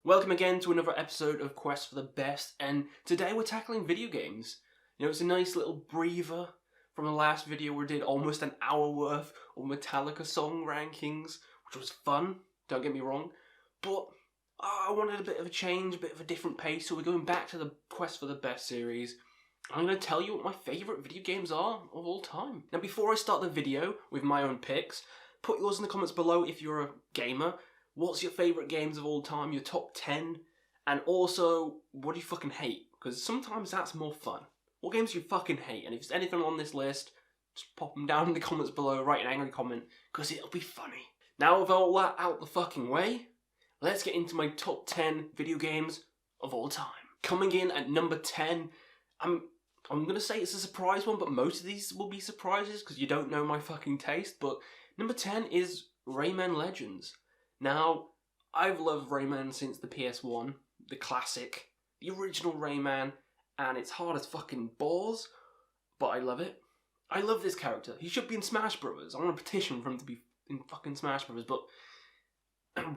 Welcome again to another episode of Quest for the Best, and today we're tackling video games. It's a nice little breather from the last video where we did almost an hour worth of Metallica song rankings, which was fun, don't get me wrong, but I wanted a bit of a change, a bit of a different pace, so we're going back to the Quest for the Best series. I'm going to tell you what my favourite video games are of all time. Now before I start the video with my own picks, put yours in the comments below if you're a gamer. What's your favourite games of all time, your top 10, and also, what do you fucking hate? Because sometimes that's more fun. What games do you fucking hate? And if there's anything on this list, just pop them down in the comments below, write an angry comment, because it'll be funny. Now with all that out the fucking way, let's get into my top 10 video games of all time. Coming in at number 10, I'm going to say it's a surprise one, but most of these will be surprises, because you don't know my fucking taste, but number 10 is Rayman Legends. Now, I've loved Rayman since the PS1, the classic, the original Rayman, and it's hard as fucking balls, but I love it. I love this character. He should be in Smash Brothers. I want a petition for him to be in fucking Smash Brothers, but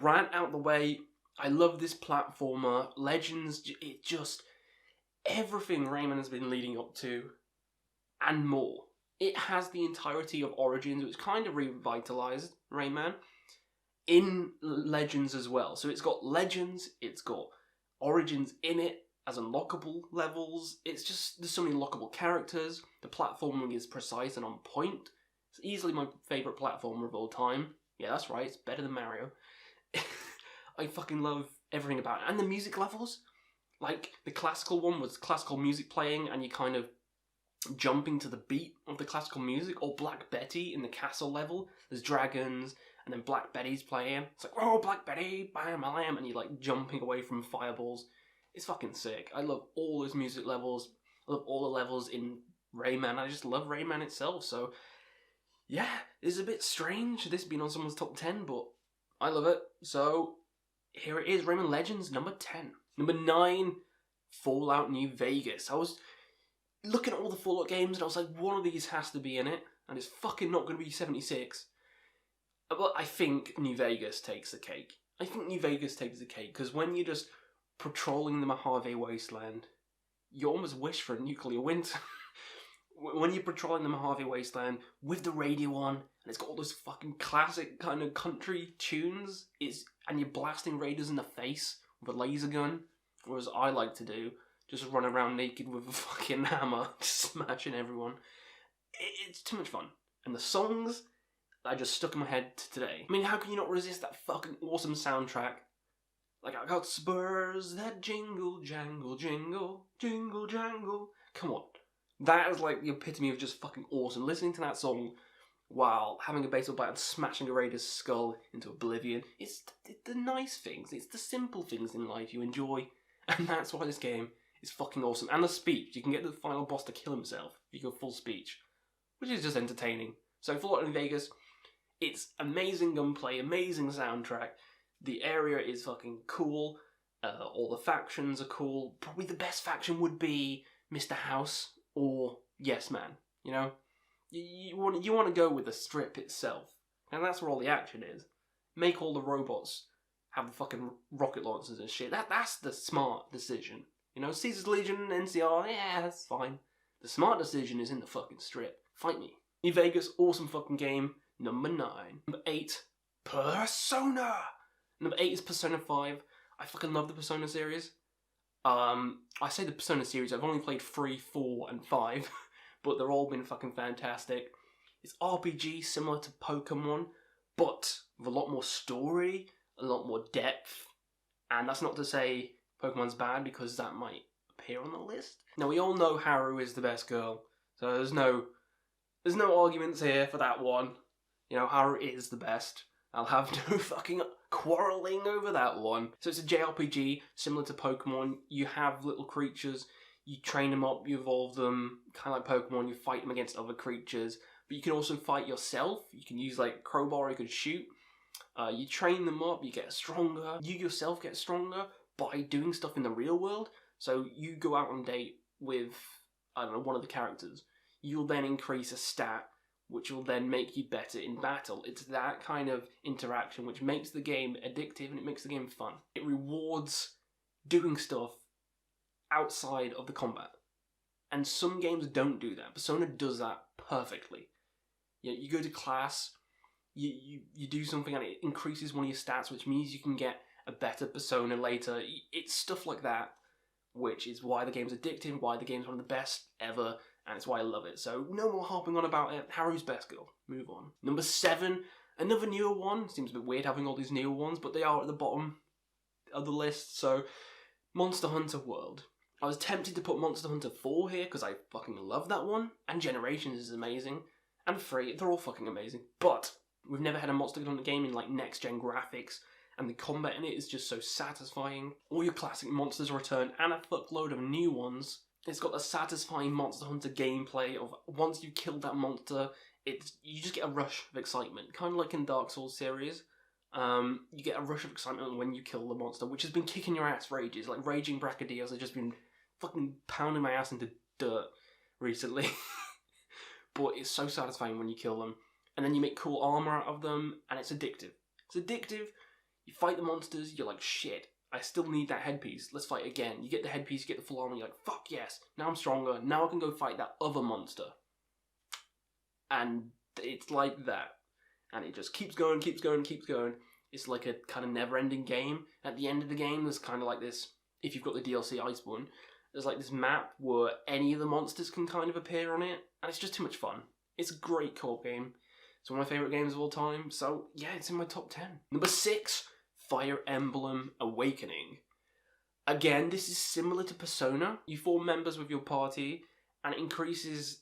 rant out the way, I love this platformer. Legends, it just, everything Rayman has been leading up to, and more. It has the entirety of Origins, which kind of revitalized Rayman, in Legends as well. So it's got Legends, it's got Origins in it as unlockable levels. It's just, there's so many unlockable characters. The platforming is precise and on point. It's easily my favourite platformer of all time. Yeah, that's right, it's better than Mario. I fucking love everything about it. And the music levels. Like, the classical one was classical music playing and you kind of jumping to the beat of the classical music. Or Black Betty in the castle level. There's dragons. And then Black Betty's playing. It's like, oh, Black Betty, bam, bam, and you're like jumping away from fireballs. It's fucking sick. I love all those music levels. I love all the levels in Rayman. I just love Rayman itself. So, yeah, it's a bit strange, this being on someone's top 10, but I love it. So, here it is, Rayman Legends, number 10. Number 9, Fallout New Vegas. I was looking at all the Fallout games, and I was like, one of these has to be in it, and it's fucking not going to be 76. But I think New Vegas takes the cake. I think New Vegas takes the cake, because when you're just patrolling the Mojave Wasteland, you almost wish for a nuclear winter. When you're patrolling the Mojave Wasteland with the radio on, and it's got all those fucking classic kind of country tunes, and you're blasting raiders in the face with a laser gun, or as I like to do, just run around naked with a fucking hammer, smashing everyone. It's too much fun. And the songs I just stuck in my head today. I mean, how can you not resist that fucking awesome soundtrack? Like, I got spurs that jingle, jangle, jingle, jingle, jangle. Come on. That is like the epitome of just fucking awesome. Listening to that song while having a baseball bat and smashing a raider's skull into oblivion. It's the nice things. It's the simple things in life you enjoy. And that's why this game is fucking awesome. And the speech. You can get the final boss to kill himself if you go full speech. Which is just entertaining. So Fallout New Vegas, it's amazing gunplay, amazing soundtrack. The area is fucking cool. All the factions are cool. Probably the best faction would be Mr. House or Yes Man. You know, you want to go with the strip itself, and that's where all the action is. Make all the robots have the fucking rocket launchers and shit. That's the smart decision. You know, Caesar's Legion, NCR, yeah, that's fine. The smart decision is in the fucking strip. Fight me. New Vegas, awesome fucking game. Number 9. Number 8, Persona! Number 8 is Persona 5. I fucking love the Persona series. I say the Persona series, I've only played 3, 4, and 5, but they're all been fucking fantastic. It's RPG similar to Pokemon, but with a lot more story, a lot more depth, and that's not to say Pokemon's bad, because that might appear on the list. Now, we all know Haru is the best girl, so there's no arguments here for that one. You know, Haru is the best. I'll have no fucking quarrelling over that one. So it's a JRPG, similar to Pokemon. You have little creatures, you train them up, you evolve them, kind of like Pokemon, you fight them against other creatures. But you can also fight yourself. You can use like crowbar, you can shoot. You train them up, you get stronger. You yourself get stronger by doing stuff in the real world. So you go out on a date with, I don't know, one of the characters. You'll then increase a stat which will then make you better in battle. It's that kind of interaction which makes the game addictive and it makes the game fun. It rewards doing stuff outside of the combat. And some games don't do that. Persona does that perfectly. You go to class, you do something and it increases one of your stats, which means you can get a better persona later. It's stuff like that, which is why the game's addictive, why the game's one of the best ever, and it's why I love it. So no more harping on about it. Haru's best girl. Move on. Number 7, another newer one. Seems a bit weird having all these newer ones, but they are at the bottom of the list. So Monster Hunter World. I was tempted to put Monster Hunter 4 here because I fucking love that one, and Generations is amazing, and 3, they're all fucking amazing. But we've never had a Monster Hunter game in like next-gen graphics, and the combat in it is just so satisfying. All your classic monsters return, and a fuckload of new ones. It's got the satisfying Monster Hunter gameplay of once you kill that monster, you just get a rush of excitement, kind of like in Dark Souls series. You get a rush of excitement when you kill the monster, which has been kicking your ass for ages. Like Raging Brachydios have just been fucking pounding my ass into dirt recently. But it's so satisfying when you kill them. And then you make cool armor out of them, and it's addictive. It's addictive. You fight the monsters, you're like, shit, I still need that headpiece. Let's fight again. You get the headpiece, you get the full armor, you're like, fuck yes, now I'm stronger. Now I can go fight that other monster. And it's like that. And it just keeps going, keeps going, keeps going. It's like a kind of never-ending game. At the end of the game, there's kind of like this, if you've got the DLC Iceborne, there's like this map where any of the monsters can kind of appear on it. And it's just too much fun. It's a great co-op game. It's one of my favourite games of all time. So, yeah, it's in my top 10. Number 6, Fire Emblem Awakening. Again, this is similar to Persona. You form members with your party, and it increases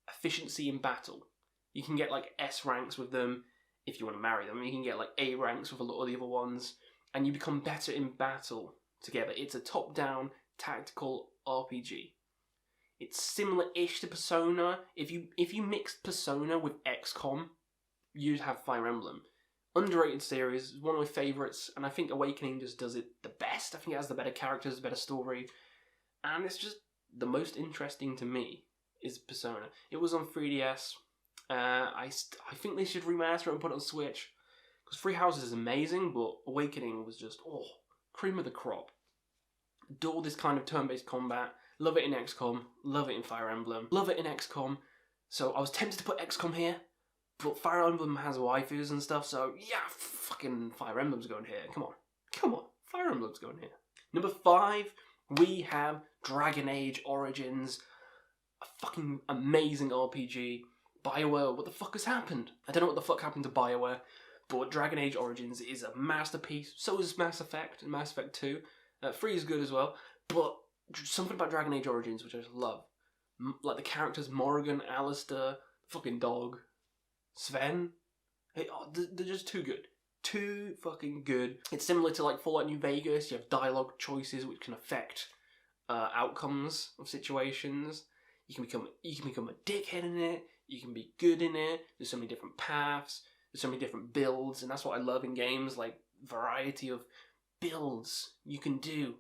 efficiency in battle. You can get like S ranks with them if you want to marry them. You can get like A ranks with a lot of the other ones, and you become better in battle together. It's a top-down tactical RPG. It's similar-ish to Persona. If you mixed Persona with XCOM, you'd have Fire Emblem. Underrated series, one of my favourites, and I think Awakening just does it the best. I think it has the better characters, the better story, and it's just the most interesting to me is Persona. It was on 3DS. I think they should remaster it and put it on Switch, because Three Houses is amazing, but Awakening was just, cream of the crop. Adore this kind of turn-based combat. Love it in XCOM, love it in Fire Emblem, love it in XCOM. So I was tempted to put XCOM here, but Fire Emblem has waifus and stuff, so yeah, fucking Fire Emblem's going here. Come on, Fire Emblem's going here. Number 5, we have Dragon Age Origins, a fucking amazing RPG. BioWare, what the fuck has happened? I don't know what the fuck happened to BioWare, but Dragon Age Origins is a masterpiece. So is Mass Effect and Mass Effect 2. 3 is good as well, but something about Dragon Age Origins which I just love. Like the characters Morrigan, Alistair, fucking dog, Sven. They're just too good. Too fucking good. It's similar to like Fallout New Vegas. You have dialogue choices which can affect outcomes of situations. You can become a dickhead in it. You can be good in it. There's so many different paths. There's so many different builds, and that's what I love in games, like variety of builds you can do.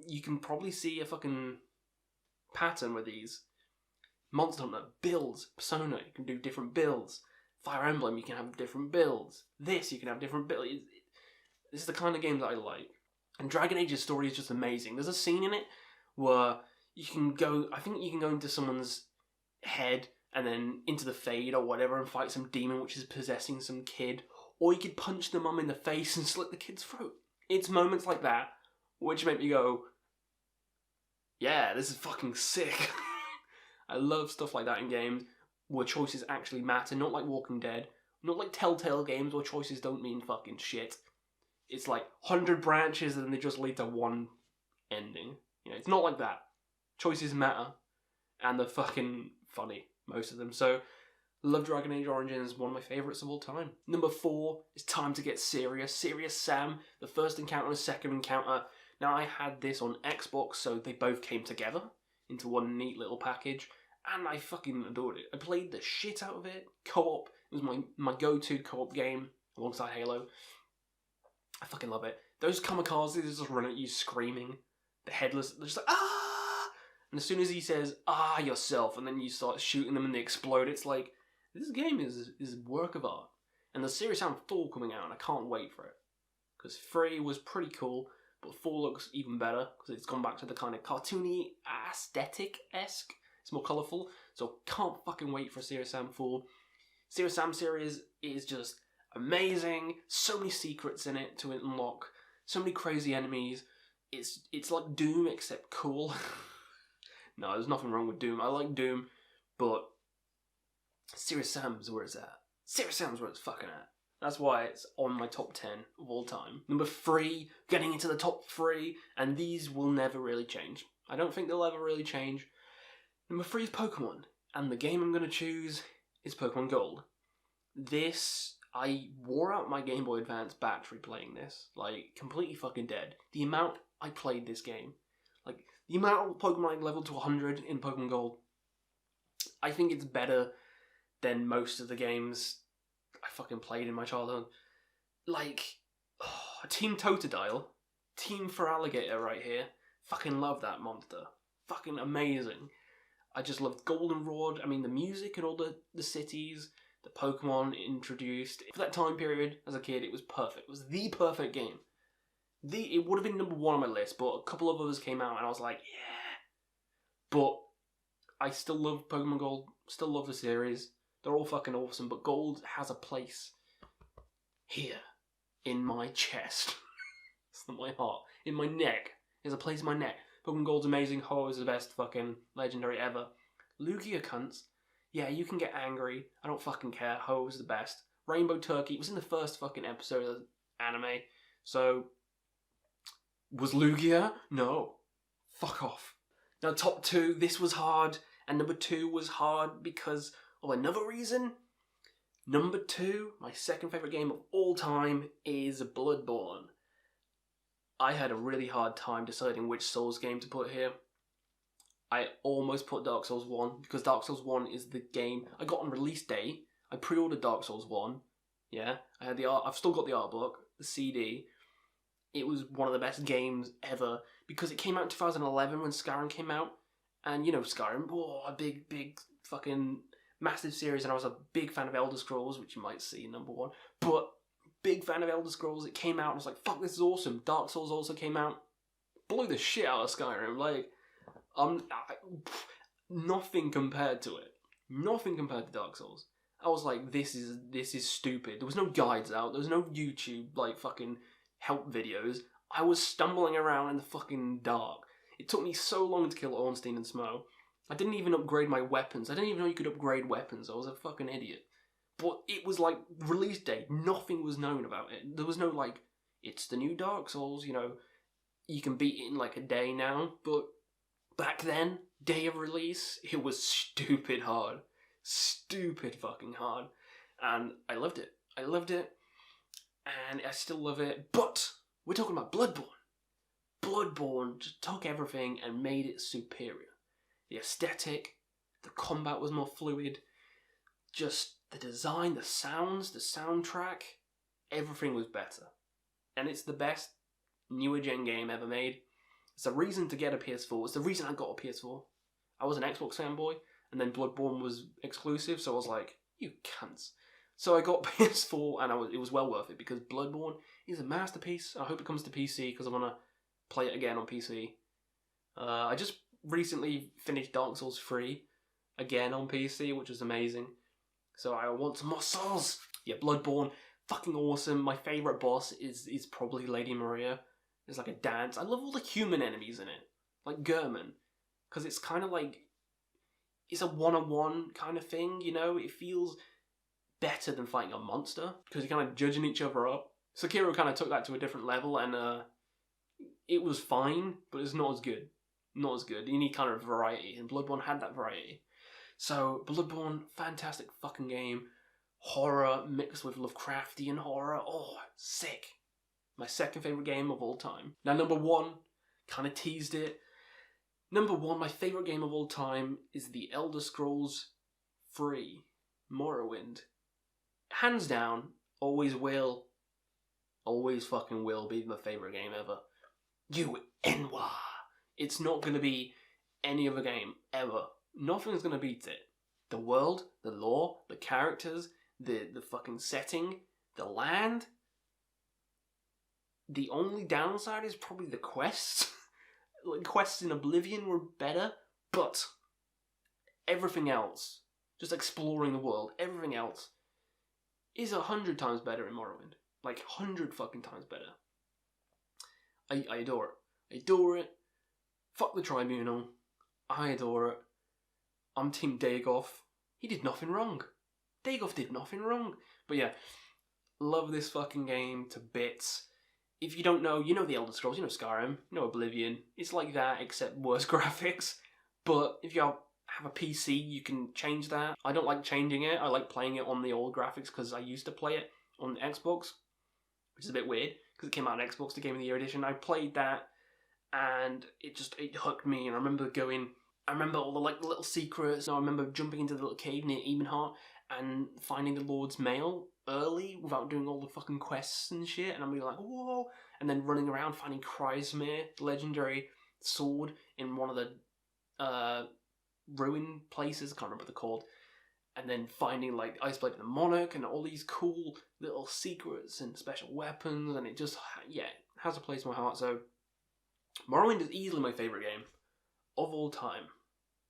You can probably see a fucking pattern with these. Monster Hunter, builds. Persona, you can do different builds. Fire Emblem, you can have different builds. This, you can have different builds. This is the kind of game that I like. And Dragon Age's story is just amazing. There's a scene in it where you can go, I think you can go into someone's head and then into the Fade or whatever and fight some demon which is possessing some kid. Or you could punch the mum in the face and slit the kid's throat. It's moments like that which make me go, yeah, this is fucking sick. I love stuff like that in games where choices actually matter, not like Walking Dead, not like Telltale games where choices don't mean fucking shit. It's like 100 branches and they just lead to one ending. You know, it's not like that. Choices matter, and they're fucking funny, most of them. So, love Dragon Age Origins, one of my favourites of all time. Number 4, it's time to get serious. Serious Sam, the first encounter and second encounter. Now, I had this on Xbox, so they both came together into one neat little package, and I fucking adored it. I played the shit out of it. Co-op, it was my go-to co-op game, alongside Halo. I fucking love it. Those kamikazes just run at you screaming. The headless, they're just like, ah! And as soon as he says, ah, yourself, and then you start shooting them and they explode, it's like, This game is a work of art. And there's Serious Sam 4 coming out, and I can't wait for it. Because 3 was pretty cool, but 4 looks even better, because it's gone back to the kind of cartoony, aesthetic-esque. It's more colourful, so can't fucking wait for Serious Sam 4. Serious Sam series is just amazing. So many secrets in it to unlock. So many crazy enemies. It's like Doom, except cool. No, there's nothing wrong with Doom. I like Doom, but Serious Sam's where it's at. Serious Sam's where it's fucking at. That's why it's on my top 10 of all time. Number 3, getting into the top 3, and these will never really change. I don't think they'll ever really change. Number 3 is Pokemon, and the game I'm going to choose is Pokemon Gold. This, I wore out my Game Boy Advance battery playing this. Like, completely fucking dead. The amount I played this game. Like, the amount of Pokemon I leveled to 100 in Pokemon Gold. I think it's better than most of the games I fucking played in my childhood. Like, Team Totodile, Team Feraligatr right here. Fucking love that monster. Fucking amazing. I just loved Goldenrod. I mean, the music and all the cities, the Pokemon introduced. For that time period, as a kid, it was perfect. It was the perfect game. It would have been number 1 on my list, but a couple of others came out and I was like, yeah. But I still love Pokemon Gold, still love the series. They're all fucking awesome, but Gold has a place here in my chest. It's not my heart. In my neck. There's a place in my neck. Pokemon Gold's amazing. Ho is the best fucking legendary ever. Lugia cunts. Yeah, you can get angry. I don't fucking care. Ho is the best. Rainbow Turkey was in the first fucking episode of the anime. So, was Lugia? No. Fuck off. Now, top 2, this was hard. And number 2 was hard because of another reason. Number 2, my second favourite game of all time, is Bloodborne. I had a really hard time deciding which Souls game to put here. I almost put Dark Souls 1, because Dark Souls 1 is the game I got on release day. I pre-ordered Dark Souls 1. Yeah, I had the art. I've still got the art book, the CD. It was one of the best games ever, because it came out in 2011 when Skyrim came out. And you know Skyrim, a big fucking massive series, and I was a big fan of Elder Scrolls, which you might see number 1. But big fan of Elder Scrolls, it came out, and I was like, fuck, this is awesome. Dark Souls also came out. Blew the shit out of Skyrim. Like, nothing compared to it. Nothing compared to Dark Souls. I was like, this is stupid. There was no guides out. There was no YouTube, like, fucking help videos. I was stumbling around in the fucking dark. It took me so long to kill Ornstein and Smough. I didn't even upgrade my weapons. I didn't even know you could upgrade weapons. I was a fucking idiot. But it was like release day. Nothing was known about it. There was no like, it's the new Dark Souls, you know, you can beat it in like a day now. But back then, day of release, it was stupid hard. Stupid fucking hard. And I loved it. I loved it. And I still love it. But we're talking about Bloodborne. Bloodborne just took everything and made it superior. The aesthetic, the combat was more fluid, just the design, the sounds, the soundtrack, everything was better. And it's the best newer gen game ever made. It's a reason to get a PS4. It's the reason I got a PS4. I was an Xbox fanboy, and then Bloodborne was exclusive, so I was like, you cunts. So I got PS4, and it was well worth it, because Bloodborne is a masterpiece. I hope it comes to PC, because I want to play it again on PC. I just recently finished Dark Souls 3 again on PC, which was amazing. So I want some more Souls. Yeah, Bloodborne, fucking awesome. My favourite boss is probably Lady Maria. It's like a dance. I love all the human enemies in it, like German, because it's kind of like, it's a one-on-one kind of thing, you know? It feels better than fighting a monster, because you're kind of judging each other up. Sekiro kind of took that to a different level, and it was fine, but it's not as good. Not as good. You need kind of variety, and Bloodborne had that variety. So, Bloodborne, fantastic fucking game. Horror mixed with Lovecraftian horror. Oh, sick. My second favourite game of all time. Now, number 1, kind of teased it. Number 1, my favourite game of all time is The Elder Scrolls 3, Morrowind. Hands down, always will, always fucking will be my favourite game ever. It's not going to be any other game, ever. Nothing's going to beat it. The world, the lore, the characters, the fucking setting, the land. The only downside is probably the quests. Like, quests in Oblivion were better, but everything else, just exploring the world, everything else, is 100 times better in Morrowind. Like, 100 fucking times better. I adore it. I adore it. Fuck the Tribunal. I adore it. I'm Team Dagoff. He did nothing wrong. Dagoff did nothing wrong. But yeah, love this fucking game to bits. If you don't know, you know the Elder Scrolls, you know Skyrim, you know Oblivion. It's like that, except worse graphics. But if you have a PC, you can change that. I don't like changing it. I like playing it on the old graphics because I used to play it on Xbox, which is a bit weird because it came out on Xbox, the Game of the Year edition. I played that and it hooked me. And I remember all the like little secrets. I remember jumping into the little cave near Ebenheart and finding the Lord's Mail early without doing all the fucking quests and shit, and I'm like, whoa, and then running around finding Chrysmere, legendary sword, in one of the ruin places, I can't remember what they're called, and then finding like Iceblade the Monarch and all these cool little secrets and special weapons, and it just, yeah, has a place in my heart. So Morrowind is easily my favourite game of all time,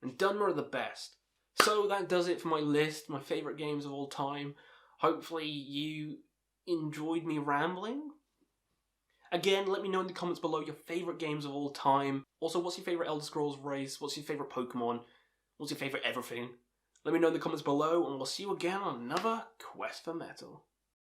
and Dunmer are the best. So that does it for my list, my favourite games of all time. Hopefully you enjoyed me rambling. Again, let me know in the comments below your favourite games of all time. Also, what's your favourite Elder Scrolls race? What's your favourite Pokemon? What's your favourite everything? Let me know in the comments below, and we'll see you again on another Quest for Metal.